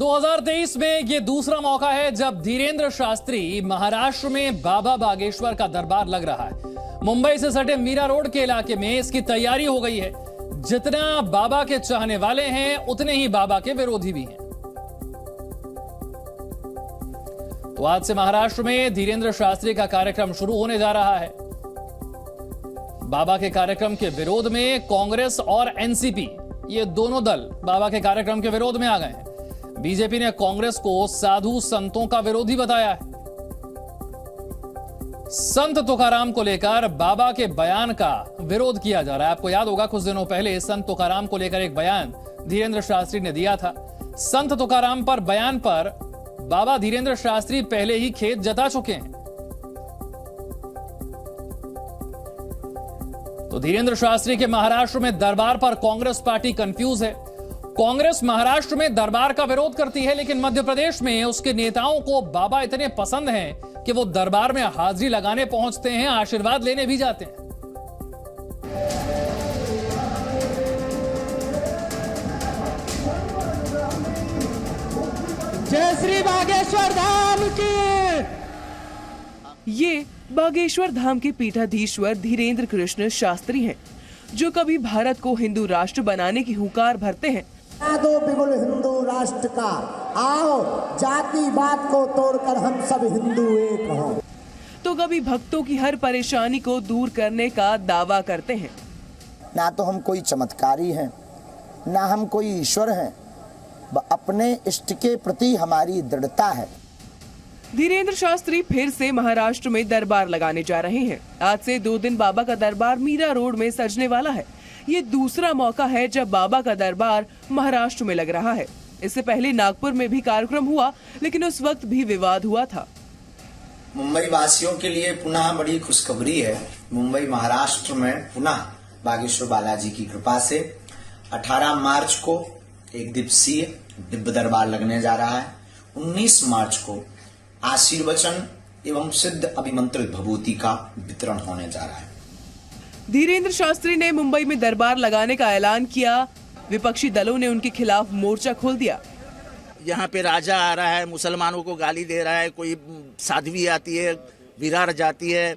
2023 में ये दूसरा मौका है जब धीरेंद्र शास्त्री महाराष्ट्र में बाबा बागेश्वर का दरबार लग रहा है। मुंबई से सटे मीरा रोड के इलाके में इसकी तैयारी हो गई है। जितना बाबा के चाहने वाले हैं उतने ही बाबा के विरोधी भी हैं। तो आज से महाराष्ट्र में धीरेंद्र शास्त्री का कार्यक्रम शुरू होने जा रहा है। बाबा के कार्यक्रम के विरोध में कांग्रेस और एनसीपी, ये दोनों दल बाबा के कार्यक्रम के विरोध में आ गए हैं। बीजेपी ने कांग्रेस को साधु संतों का विरोधी बताया है। संत तुकाराम को लेकर बाबा के बयान का विरोध किया जा रहा है। आपको याद होगा कुछ दिनों पहले संत तुकाराम को लेकर एक बयान धीरेंद्र शास्त्री ने दिया था। संत तुकाराम पर बयान पर बाबा धीरेंद्र शास्त्री पहले ही खेद जता चुके हैं। तो धीरेंद्र शास्त्री के महाराष्ट्र में दरबार पर कांग्रेस पार्टी कंफ्यूज है। कांग्रेस महाराष्ट्र में दरबार का विरोध करती है, लेकिन मध्य प्रदेश में उसके नेताओं को बाबा इतने पसंद हैं कि वो दरबार में हाजिरी लगाने पहुंचते हैं, आशीर्वाद लेने भी जाते हैं। जय श्री बागेश्वर धाम की। ये बागेश्वर धाम के पीठाधीश्वर धीरेंद्र कृष्ण शास्त्री हैं, जो कभी भारत को हिंदू राष्ट्र बनाने की हुंकार भरते हैं। दो बिगुल हिंदू राष्ट्र का, आओ जाति बात को तोड़कर हम सब हिंदू एक हों। तो कभी भक्तों की हर परेशानी को दूर करने का दावा करते हैं। ना तो हम कोई चमत्कारी हैं, ना हम कोई ईश्वर हैं, अपने इष्ट के प्रति हमारी दृढ़ता है। धीरेंद्र शास्त्री फिर से महाराष्ट्र में दरबार लगाने जा रहे हैं। आज से 2 दिन बाबा का दरबार मीरा रोड में सजने वाला है। ये दूसरा मौका है जब बाबा का दरबार महाराष्ट्र में लग रहा है। इससे पहले नागपुर में भी कार्यक्रम हुआ, लेकिन उस वक्त भी विवाद हुआ था। मुंबई वासियों के लिए पुनः बड़ी खुशखबरी है। मुंबई महाराष्ट्र में पुनः बागेश्वर बालाजी की कृपा से 18 मार्च को एक दिवसीय दिव्य दरबार लगने जा रहा है। 19 मार्च को आशीर्वचन एवं सिद्ध अभिमंत्रित भभूति का वितरण होने जा रहा है। धीरेंद्र शास्त्री ने मुंबई में दरबार लगाने का ऐलान किया। विपक्षी दलों ने उनके खिलाफ मोर्चा खोल दिया। यहाँ पे राजा आ रहा है, मुसलमानों को गाली दे रहा है, कोई साध्वी आती है, विरार जाती है,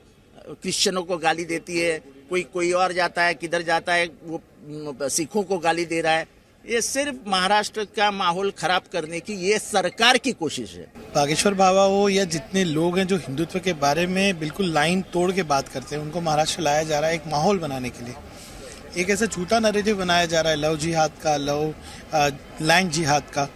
क्रिश्चियनों को गाली देती है, कोई और जाता है, किधर जाता है, वो सिखों को गाली दे रहा है। ये सिर्फ महाराष्ट्र का माहौल खराब करने की ये सरकार की कोशिश है। बागेश्वर बाबा हो या जितने लोग हैं जो हिंदुत्व के बारे में बिल्कुल लाइन तोड़ के बात करते हैं, उनको महाराष्ट्र लाया जा रहा है एक माहौल बनाने के लिए। एक ऐसा झूठा नैरेटिव बनाया जा रहा है लव जिहाद का, लैंड जिहाद का।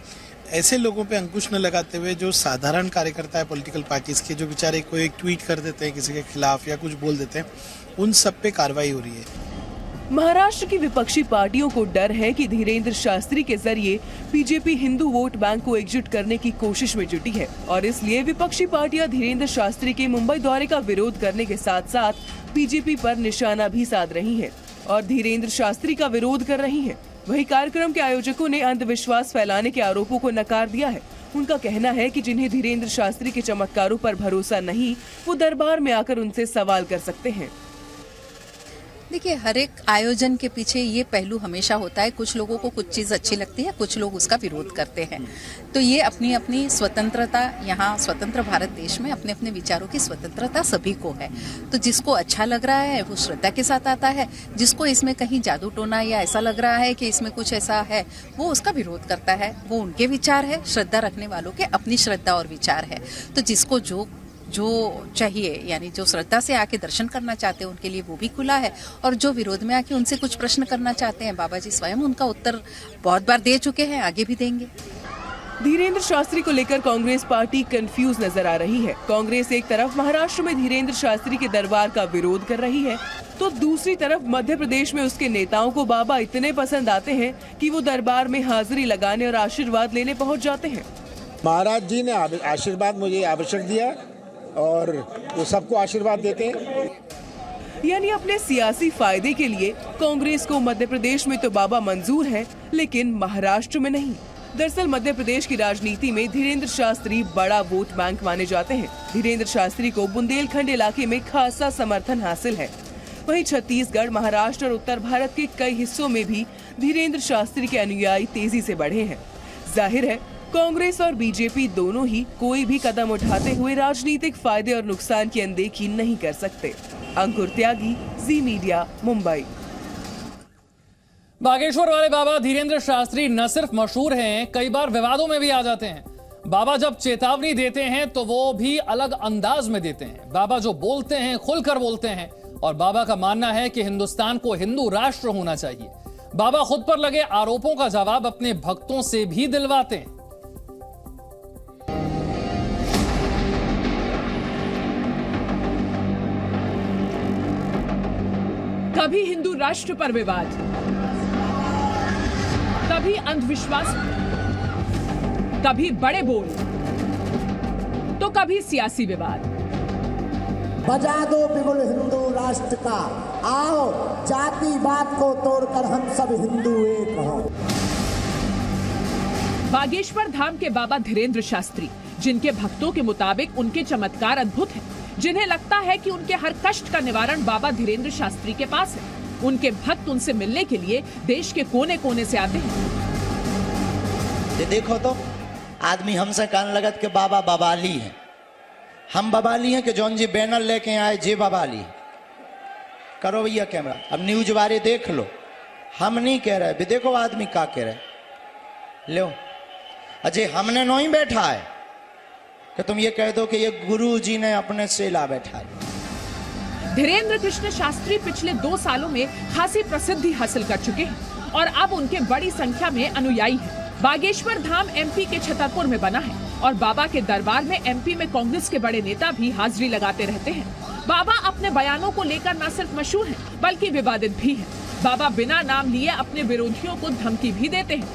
ऐसे लोगों पे अंकुश न लगाते हुए जो साधारण कार्यकर्ता है पॉलिटिकल पार्टीज के, जो बेचारे कोई एक ट्वीट कर देते हैं किसी के खिलाफ या कुछ बोल देते हैं, उन सब पे कार्रवाई हो रही है। महाराष्ट्र की विपक्षी पार्टियों को डर है कि धीरेंद्र शास्त्री के जरिए बीजेपी हिंदू वोट बैंक को एकजुट करने की कोशिश में जुटी है, और इसलिए विपक्षी पार्टियां धीरेंद्र शास्त्री के मुंबई दौरे का विरोध करने के साथ साथ बीजेपी पर निशाना भी साध रही हैं और धीरेंद्र शास्त्री का विरोध कर रही हैं। वहीं कार्यक्रम के आयोजकों ने अंधविश्वास फैलाने के आरोपों को नकार दिया है। उनका कहना है कि जिन्हें धीरेंद्र शास्त्री के चमत्कारों पर भरोसा नहीं, वो दरबार में आकर उनसे सवाल कर सकते हैं। देखिए, हर एक आयोजन के पीछे ये पहलू हमेशा होता है। कुछ लोगों को कुछ चीज़ अच्छी लगती है, कुछ लोग उसका विरोध करते हैं। तो ये अपनी अपनी स्वतंत्रता, यहाँ स्वतंत्र भारत देश में अपने अपने विचारों की स्वतंत्रता सभी को है। तो जिसको अच्छा लग रहा है वो श्रद्धा के साथ आता है, जिसको इसमें कहीं जादू टोना या ऐसा लग रहा है कि इसमें कुछ ऐसा है, वो उसका विरोध करता है। वो उनके विचार है, श्रद्धा रखने वालों के अपनी श्रद्धा और विचार है। तो जिसको जो चाहिए, यानी जो श्रद्धा से आके दर्शन करना चाहते हैं उनके लिए वो भी खुला है, और जो विरोध में आके उनसे कुछ प्रश्न करना चाहते हैं, बाबा जी स्वयं उनका उत्तर बहुत बार दे चुके हैं, आगे भी देंगे। धीरेंद्र शास्त्री को लेकर कांग्रेस पार्टी कंफ्यूज नजर आ रही है। कांग्रेस एक तरफ महाराष्ट्र में धीरेंद्र शास्त्री के दरबार का विरोध कर रही है, तो दूसरी तरफ मध्य प्रदेश में उसके नेताओं को बाबा इतने पसंद आते हैं कि वो दरबार में हाजिरी लगाने और आशीर्वाद लेने पहुँच जाते हैं। महाराज जी ने आशीर्वाद मुझे आवश्यक दिया और वो सबको आशीर्वाद देते हैं। यानी अपने सियासी फायदे के लिए कांग्रेस को मध्य प्रदेश में तो बाबा मंजूर है, लेकिन महाराष्ट्र में नहीं। दरअसल मध्य प्रदेश की राजनीति में धीरेंद्र शास्त्री बड़ा वोट बैंक माने जाते हैं। धीरेंद्र शास्त्री को बुंदेलखंड इलाके में खासा समर्थन हासिल है। वहीं छत्तीसगढ़, महाराष्ट्र और उत्तर भारत के कई हिस्सों में भी धीरेंद्र शास्त्री के अनुयायी तेजी से बढ़े हैं। जाहिर है कांग्रेस और बीजेपी दोनों ही कोई भी कदम उठाते हुए राजनीतिक फायदे और नुकसान की अनदेखी नहीं कर सकते। अंकुर त्यागी, जी मीडिया, मुंबई। बागेश्वर वाले बाबा धीरेंद्र शास्त्री न सिर्फ मशहूर हैं, कई बार विवादों में भी आ जाते हैं। बाबा जब चेतावनी देते हैं तो वो भी अलग अंदाज में देते हैं। बाबा जो बोलते हैं खुलकर बोलते हैं और बाबा का मानना है कि हिंदुस्तान को हिंदू राष्ट्र होना चाहिए। बाबा खुद पर लगे आरोपों का जवाब अपने भक्तों से भी दिलवाते हैं। कभी हिंदू राष्ट्र पर विवाद, कभी अंधविश्वास, कभी बड़े बोल, तो कभी सियासी विवाद। बजा दो बिगुल हिंदू राष्ट्र का, आओ जातिवाद को तोड़कर हम सब हिंदू एक हों। बागेश्वर धाम के बाबा धीरेंद्र शास्त्री, जिनके भक्तों के मुताबिक उनके चमत्कार अद्भुत हैं, जिन्हें लगता है कि उनके हर कष्ट का निवारण बाबा धीरेंद्र शास्त्री के पास है। उनके भक्त उनसे मिलने के लिए देश के कोने कोने से आते हैं। ये देखो तो आदमी हमसे कान लगत के बाबा बबाली है। हम बबाली हैं कि जौन जी बैनर लेके आए जे बबाली। करो भैया कैमरा, अब न्यूज बारे देख लो। हम नहीं कह रहे, देखो आदमी का कह रहे। लो अजय, हमने नहीं बैठा है कि तुम ये कह दो कि ये गुरु जी ने अपने से ला बैठा है। धीरेंद्र कृष्ण शास्त्री पिछले 2 सालों में खासी प्रसिद्धि हासिल कर चुके हैं और अब उनके बड़ी संख्या में अनुयायी हैं। बागेश्वर धाम एमपी के छतरपुर में बना है और बाबा के दरबार में एमपी में कांग्रेस के बड़े नेता भी हाजिरी लगाते रहते हैं। बाबा अपने बयानों को लेकर न सिर्फ मशहूर हैं, बल्कि विवादित भी हैं। बाबा बिना नाम लिए अपने विरोधियों को धमकी भी देते हैं।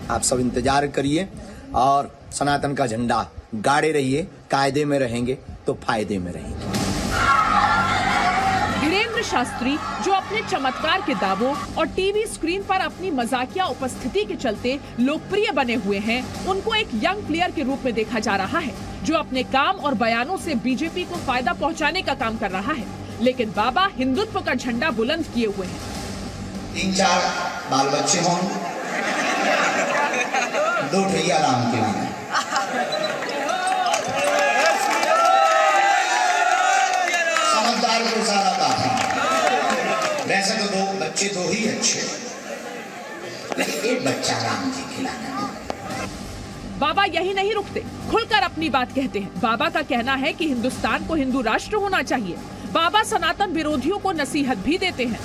आप सब इंतजार करिए और सनातन का झंडा गाड़े रहिए, कायदे में रहेंगे तो फायदे में रहेंगे। धीरेंद्र शास्त्री, जो अपने चमत्कार के दावों और टीवी स्क्रीन पर अपनी मजाकिया उपस्थिति के चलते लोकप्रिय बने हुए हैं, उनको एक यंग प्लेयर के रूप में देखा जा रहा है, जो अपने काम और बयानों से बीजेपी को फायदा पहुंचाने का काम कर रहा है। लेकिन बाबा हिंदुत्व का झंडा बुलंद किए हुए हैं। 3-4 बाल बच्चे होंगे, 2 ठैया राम के लिए। समझदार को सारा काफी। वैसे तो 2 बच्चे तो ही अच्छे, लेकिन एक बच्चा राम जी खिलाना। बाबा यही नहीं रुकते, खुलकर अपनी बात कहते हैं। बाबा का कहना है कि हिंदुस्तान को हिंदू राष्ट्र होना चाहिए। बाबा सनातन विरोधियों को नसीहत भी देते हैं।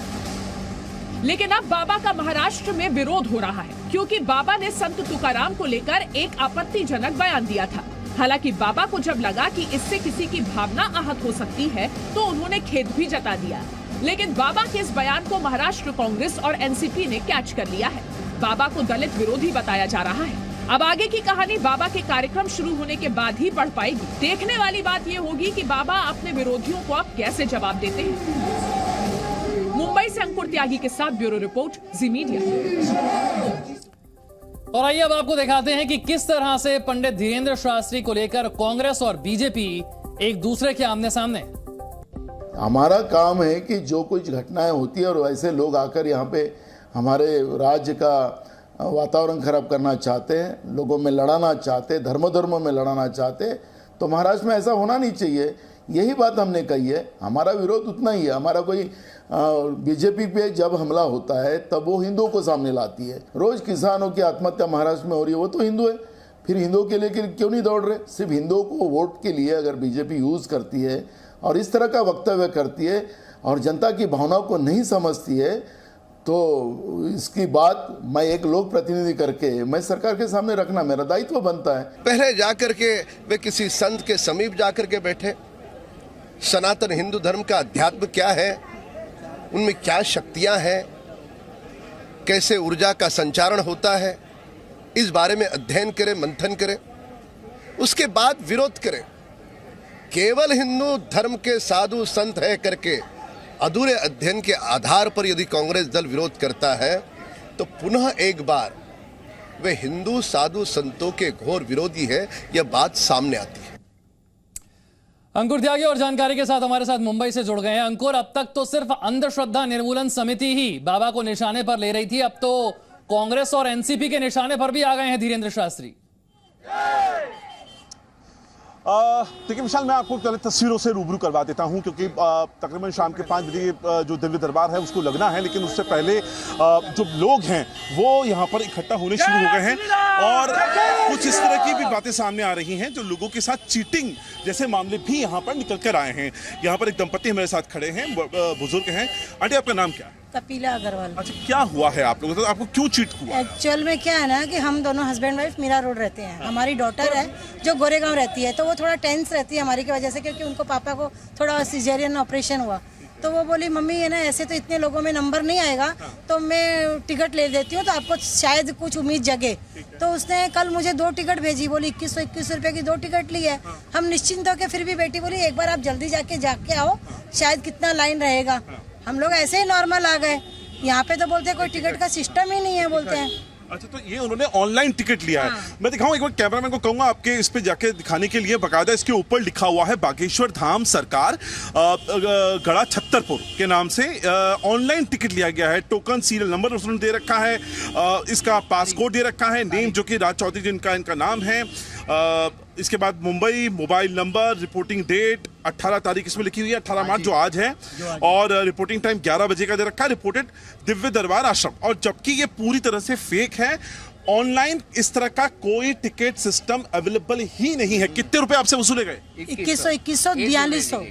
लेकिन अब बाबा का महाराष्ट्र में विरोध हो रहा है, क्योंकि बाबा ने संत तुकाराम को लेकर एक आपत्तिजनक बयान दिया था। हालांकि बाबा को जब लगा कि इससे किसी की भावना आहत हो सकती है, तो उन्होंने खेद भी जता दिया। लेकिन बाबा के इस बयान को महाराष्ट्र कांग्रेस और एनसीपी ने कैच कर लिया है। बाबा को दलित विरोधी बताया जा रहा है। अब आगे की कहानी बाबा के कार्यक्रम शुरू होने के बाद ही पढ़ पाएगी। देखने वाली बात ये होगी कि बाबा अपने विरोधियों को अब कैसे जवाब देते हैं। मुंबई से अंकुर त्यागी के साथ ब्यूरो रिपोर्ट, जी मीडिया। और आइए अब आपको दिखाते हैं कि किस तरह से पंडित धीरेंद्र शास्त्री को लेकर कांग्रेस और बीजेपी एक दूसरे के आमने सामने। हमारा काम है कि जो कुछ घटनाएं होती है और वैसे लोग आकर यहाँ पे हमारे राज्य का वातावरण खराब करना चाहते हैं, लोगों में लड़ाना चाहते हैं, धर्मों में लड़ाना चाहते हैं, तो महाराष्ट्र में ऐसा होना नहीं चाहिए। यही बात हमने कही है। हमारा विरोध उतना ही है। हमारा कोई बीजेपी पे जब हमला होता है तब वो हिंदुओं को सामने लाती है। रोज किसानों की आत्महत्या महाराष्ट्र में हो रही है, वो तो हिंदू है, फिर हिंदुओं के लिए क्यों नहीं दौड़ रहे? सिर्फ हिंदुओं को वोट के लिए अगर बीजेपी यूज़ करती है और इस तरह का वक्तव्य करती है और जनता की भावनाओं को नहीं समझती है, तो इसकी बात मैं एक लोक प्रतिनिधि करके मैं सरकार के सामने रखना मेरा दायित्व बनता है। पहले जाकर के वे किसी संत के समीप जाकर के बैठे, सनातन हिंदू धर्म का अध्यात्म क्या है, उनमें क्या शक्तियां हैं, कैसे ऊर्जा का संचारण होता है, इस बारे में अध्ययन करें, मंथन करें, उसके बाद विरोध करें। केवल हिंदू धर्म के साधु संत है करके अधूरे अध्ययन के आधार पर यदि कांग्रेस दल विरोध करता है तो पुनः एक बार वे हिंदू साधु संतों के घोर विरोधी है, यह बात सामने आती है। अंकुर त्यागी और जानकारी के साथ हमारे साथ मुंबई से जुड़ गए हैं। अंकुर, अब तक तो सिर्फ अंधश्रद्धा निर्मूलन समिति ही बाबा को निशाने पर ले रही थी, अब तो कांग्रेस और एनसीपी के निशाने पर भी आ गए हैं धीरेंद्र शास्त्री। देखिए विशाल, मैं आपको पहले तस्वीरों से रूबरू करवा देता हूं क्योंकि तकरीबन शाम के 5 बजे जो दिव्य दरबार है उसको लगना है, लेकिन उससे पहले जो लोग हैं वो यहाँ पर इकट्ठा होने शुरू हो गए हैं और कुछ इस तरह की भी बातें सामने आ रही हैं जो लोगों के साथ चीटिंग जैसे मामले भी यहाँ पर निकल कर आए हैं। यहाँ पर एक दंपति हमारे साथ खड़े हैं, बुजुर्ग हैं। आंटी, आपका नाम क्या है? कपिला अग्रवाल। अच्छा, क्या हुआ है आप लोगों को? आपको क्यों चीट हुआ? एक्चुअल में क्या है ना कि हम दोनों हस्बैंड वाइफ मीरा रोड रहते हैं। हमारी डॉटर है जो गोरेगांव रहती है, तो वो थोड़ा टेंस रहती है हमारी की वजह से, क्योंकि उनको पापा को थोड़ा सिजेरियन ऑपरेशन हुआ। तो वो बोली मम्मी ये ना ऐसे तो इतने लोगों में नंबर नहीं आएगा, तो मैं टिकट ले देती हूँ तो आपको शायद कुछ उम्मीद जगे। तो उसने कल मुझे 2 टिकट भेजी, बोली 2121 रुपए की 2 टिकट ली है। हम निश्चिंत होकर फिर भी बेटी बोली एक बार आप जल्दी जाके आओ, शायद कितना लाइन रहेगा। हम लोग ऐसे ही नॉर्मल आ गए। यहाँ पे तो बोलते हैं कोई टिकट का सिस्टम ही नहीं है, बोलते हैं। अच्छा, तो ये उन्होंने ऑनलाइन टिकट लिया है। मैं दिखाऊं एक बार, कैमरामैन को कहूंगा आपके इस पे जाके दिखाने के लिए। बकायदा इसके ऊपर लिखा हुआ है बागेश्वर धाम सरकार गढ़ा छत्तरपुर के नाम से ऑनलाइन टिकट लिया गया है। टोकन सीरियल नंबर उसने दे रखा है, इसका पासकोड दे रखा है, नेम जो कि राज चौधरी जिनका इनका नाम है। इसके बाद Mumbai, mobile number, reporting date 18 तारीख इसमें लिखी हुई है, 18 मार्च जो आज है, और रिपोर्टिंग टाइम 11 बजे का दे रखा है। रिपोर्टेड दिव्य दरबार आश्रम, और जबकि ये पूरी तरह से फेक है। ऑनलाइन इस तरह का कोई टिकट सिस्टम अवेलेबल ही नहीं है। कितने रुपए आपसे वसूले गए? 2100, 4200।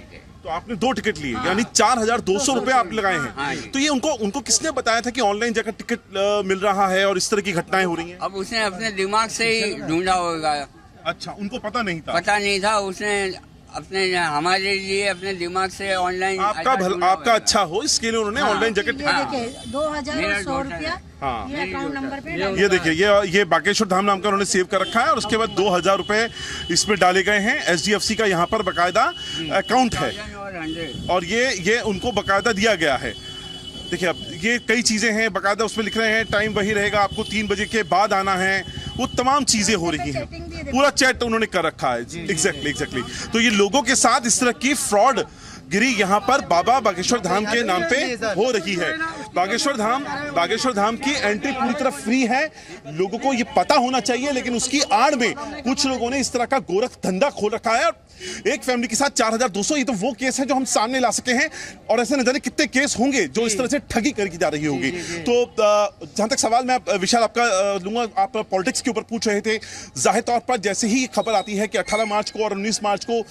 तो आपने 2 टिकट लिए, यानी 4200 रुपए आप लगाए हैं। तो ये उनको किसने बताया था कि ऑनलाइन जाकर टिकट मिल रहा है और इस तरह की घटनाएं हो रही हैं? अब उसने अपने दिमाग से ही ढूंढा होगा। अच्छा, उनको पता नहीं था? पता नहीं था, उसने अपने हमारे लिए अपने दिमाग से ऑनलाइन। आपका अच्छा हो इसके लिए उन्होंने ऑनलाइन जगह। 2100 रुपया ये अकाउंट नंबर पे। ये देखिए, ये बागेश्वर धाम नाम का उन्होंने सेव कर रखा है, और उसके बाद 2000 रुपए इसमें डाले गए हैं। SDFC का यहाँ पर बकायदा अकाउंट है, और ये उनको बकायदा दिया गया है। देखिए, अब ये कई चीजें हैं बकायदा उसमें लिख रहे हैं। टाइम वही रहेगा, आपको 3 बजे के बाद आना है, वो तमाम चीजें हो रही हैं। पूरा चैट उन्होंने कर रखा है। एग्जैक्टली। तो ये लोगों के साथ इस तरह की फ्रॉड गिरी यहाँ पर बाबा बागेश्वर धाम के नाम पे हो रही है। बागेश्वर धाम की एंट्री पूरी तरह फ्री है। लोगों को ये पता होना चाहिए, लेकिन उसकी आड़ में कुछ लोगों ने इस तरह का गोरख धंधा खोल रखा है। एक फैमिली के साथ 4200, ये तो वो केस है जो हम सामने ला सके हैं, और ऐसे न जाने कितने केस होंगे जो इस तरह से ठगी की जा रही होगी। तो जहां तक सवाल मैं विशाल आपका लूंगा, आप पॉलिटिक्स के ऊपर पूछ रहे थे। जाहिर तौर पर जैसे ही खबर आती है कि 18 मार्च को और 19 मार्च को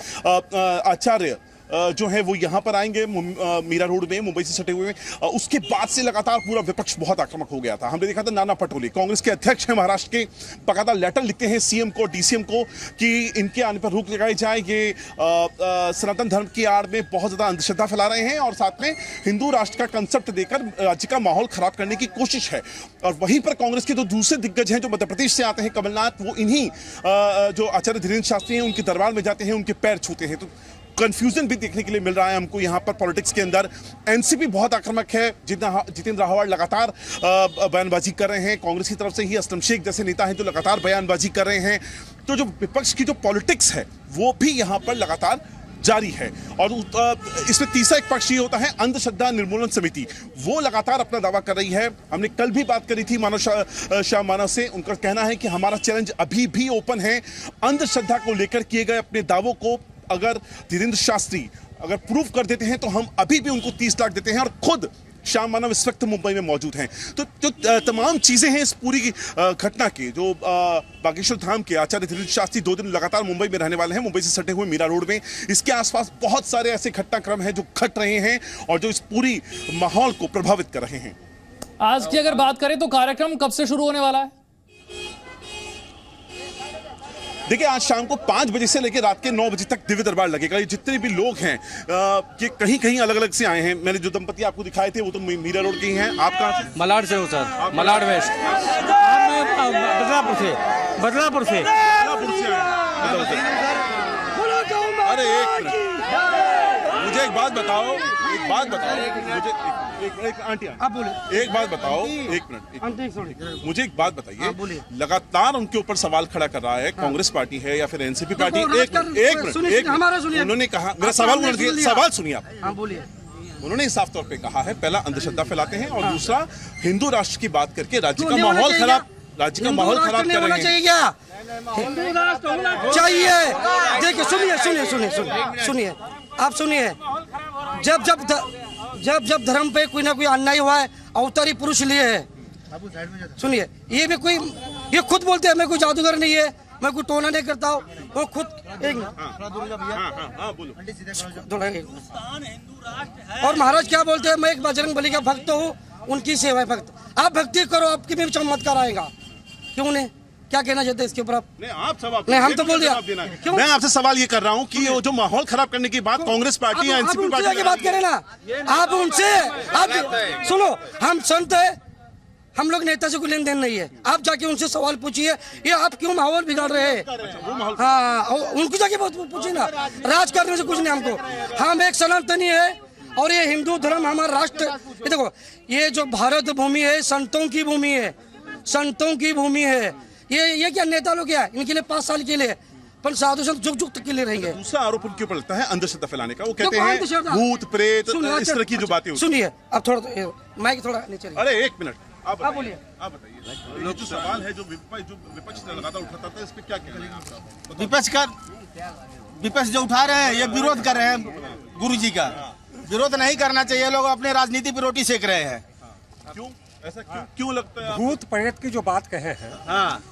आचार्य जो है वो यहाँ पर आएंगे मीरा रोड में, मुंबई से सटे हुए, उसके बाद से लगातार पूरा विपक्ष बहुत आक्रामक हो गया था। हमने देखा था नाना पटोले, कांग्रेस के अध्यक्ष हैं महाराष्ट्र के, बकायदा लेटर लिखते हैं CM को, DCM को कि इनके आने पर रोक लगाई जाए। ये सनातन धर्म की आड़ में बहुत ज्यादा अंधश्रद्धा फैला रहे हैं, और साथ में हिंदू राष्ट्र का कंसेप्ट देकर राज्य का माहौल खराब करने की कोशिश है। और वहीं पर कांग्रेस के जो दूसरे दिग्गज हैं जो मध्य प्रदेश से आते हैं, कमलनाथ, वो इन्हीं जो आचार्य धीरेन्द्र शास्त्री हैं उनके दरबार में जाते हैं, उनके पैर छूते हैं। तो कंफ्यूजन भी देखने के लिए मिल रहा है हमको यहाँ पर पॉलिटिक्स के अंदर। एनसीपी बहुत आक्रामक है, जितेंद्र राहवाड़ लगातार बयानबाजी कर रहे हैं। कांग्रेस की तरफ से ही असलम शेख जैसे नेता हैं जो लगातार बयानबाजी कर रहे हैं। तो जो विपक्ष की जो पॉलिटिक्स है वो भी यहाँ पर लगातार जारी है। और इसमें तीसरा एक पक्ष ये होता है अंधश्रद्धा निर्मूलन समिति, वो लगातार अपना दावा कर रही है। हमने कल भी बात करी थी शाह मानव से, उनका कहना है कि हमारा चैलेंज अभी भी ओपन है। अंधश्रद्धा को लेकर किए गए अपने दावों को अगर धीरेन्द्र शास्त्री अगर प्रूव कर देते हैं तो हम अभी भी उनको 30 लाख देते हैं, और खुद श्याम मानव इस वक्त मुंबई में मौजूद हैं। तो जो तमाम चीजें हैं इस पूरी घटना की, जो बागेश्वर धाम के आचार्य धीरेन्द्र शास्त्री 2 दिन लगातार मुंबई में रहने वाले हैं, मुंबई से सटे हुए मीरा रोड में, इसके आसपास बहुत सारे ऐसे घटनाक्रम हैं जो घट रहे हैं और जो इस पूरी माहौल को प्रभावित कर रहे हैं। आज की अगर बात करें तो कार्यक्रम कब से शुरू होने वाला है? देखिए, आज शाम को 5 बजे से लेकर रात के 9 बजे तक दिव्य दरबार लगेगा। ये जितने भी लोग हैं ये कहीं अलग अलग से आए हैं। मैंने जो दंपति आपको दिखाए थे वो तो मीरा रोड के ही हैं। आप कहाँ से? मलाड से हो सर, मलाड वेस्ट। बदलापुर से अरे एक मिनट, मुझे एक बात बताओ, मुझे एक आंटी आप बोले, एक बात बताओ, एक मिनट, मुझे एक बात बताइए। लगातार उनके ऊपर सवाल खड़ा कर रहा है कांग्रेस पार्टी है या फिर एनसीपी पार्टी। एक मिनट, उन्होंने कहा, मेरा सवाल सुनिए आप। बोलिए। उन्होंने साफ तौर पे कहा है, पहला अंधश्रद्धा फैलाते हैं और दूसरा हिंदू राष्ट्र की बात करके राज्य का माहौल खराब। राज्य का माहौल खराब कर रहे हैं। चाहिए क्या? चाहिए। देखिए सुनिए आप सुनिए। जब धर्म पे कोई ना कोई अन्याय हुआ है, अवतारी पुरुष लिए है। सुनिए, ये खुद बोलते हैं मैं कोई जादूगर नहीं है, मैं कोई टोना नहीं करता हूँ। वो खुद एक और महाराज क्या बोलते हैं, मैं एक बजरंग बली का भक्त हूँ, उनकी सेवा है भक्त। आप भक्ति करो, आपकी भी चमत्कार आएगा। क्यों नहीं? क्या कहना चाहते हैं इसके ऊपर आप? आप सवाल नहीं, हम तो बोल दिया। मैं आपसे सवाल ये कर रहा हूँ कि वो जो माहौल खराब करने की बात कांग्रेस पार्टी या एनसीपी पार्टी की बात करें ना, आप उनसे आप सुनो, हम संत है, हम लोग नेता से कोई लेन देन नहीं है। आप जाके उनसे सवाल पूछिए, ये आप क्यों माहौल बिगाड़ रहे हैं? हाँ, उनको जाके पूछिए ना। राज करने से कुछ नहीं हमको। हम एक सनातनी है और ये हिंदू धर्म हमारा राष्ट्र। ये देखो, ये जो भारत भूमि है संतों की भूमि है, संतों की भूमि है। ये क्या नेता लोग क्या इनके लिए 5 साल के लिए, पर साधु संत जुग तक के लिए रहेंगे। दूसरा आरोप उनके ऊपर लगता है अंधश्रद्धा फैलाने का। वो कहते हैं भूत प्रेत इस तरह की जो बातें। सुनिए, अब थोड़ा माइक थोड़ा नीचे। अरे 1 मिनट, आप बोलिए। आप बताइए, ये जो सवाल है जो विपक्ष लगातार उठाता था, इस पे क्या कहेंगे? विपक्ष जो उठा रहे हैं, ये विरोध कर रहे हैं गुरु जी का। विरोध नहीं करना चाहिए, लोग अपने राजनीति पे रोटी सेक रहे हैं। क्यों ऐसा क्यों लगता है? भूत प्रेत की जो बात कहे हैं, हाँ,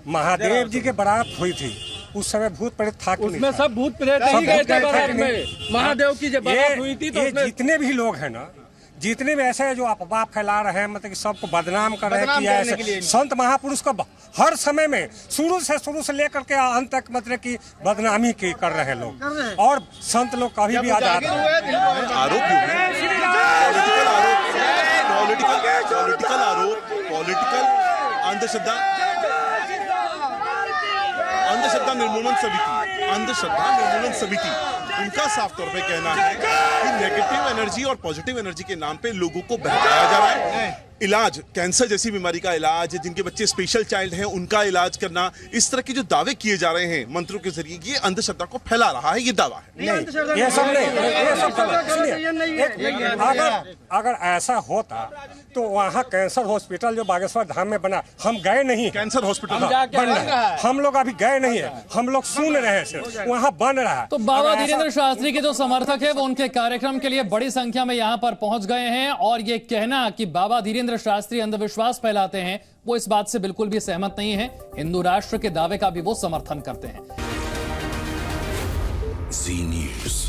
महादेव जी के बारात हुई थी, उस समय भूत प्रेत था कि उसमें सब भूत प्रेत ही गए थे बारात में। महादेव की जब बारात हुई थी तो जितने भी लोग हैं ना, जितने भी ऐसे जो अफवाह फैला रहे हैं, मतलब कि सबको बदनाम कर रहे हैं कि ऐसे संत महापुरुष को हर समय में शुरू से लेकर के अंत तक मतलब कि बदनामी की कर रहे हैं लोग। और संत लोग कभी भी आजाद पॉलिटिकल अंधश्रद्धा निर्मूलन समिति उनका साफ तौर पे कहना है कि नेगेटिव एनर्जी और पॉजिटिव एनर्जी के नाम पे लोगों को बहकाया जा रहा है। इलाज, कैंसर जैसी बीमारी का इलाज, जिनके बच्चे स्पेशल चाइल्ड हैं उनका इलाज करना, इस तरह के जो दावे किए जा रहे हैं मंत्रों के जरिए, ये अंधश्रद्धा को फैला रहा है। ये दावा है। ये सब नहीं। अगर ऐसा होता तो वहाँ कैंसर हॉस्पिटल जो बागेश्वर धाम में बना, हम गए नहीं। कैंसर हॉस्पिटल बन रहा है, हम लोग अभी गए नहीं है, हम लोग सुन रहे हैं सिर्फ, वहाँ बन रहा है। तो बाबा धीरेन्द्र शास्त्री के जो समर्थक है वो उनके कार्यक्रम के लिए बड़ी संख्या में यहाँ पर पहुंच गए हैं, और ये कहना कि बाबा धीरेन्द्र शास्त्री अंधविश्वास फैलाते हैं, वो इस बात से बिल्कुल भी सहमत नहीं है। हिंदू राष्ट्र के दावे का भी वो समर्थन करते हैं। जी न्यूज़।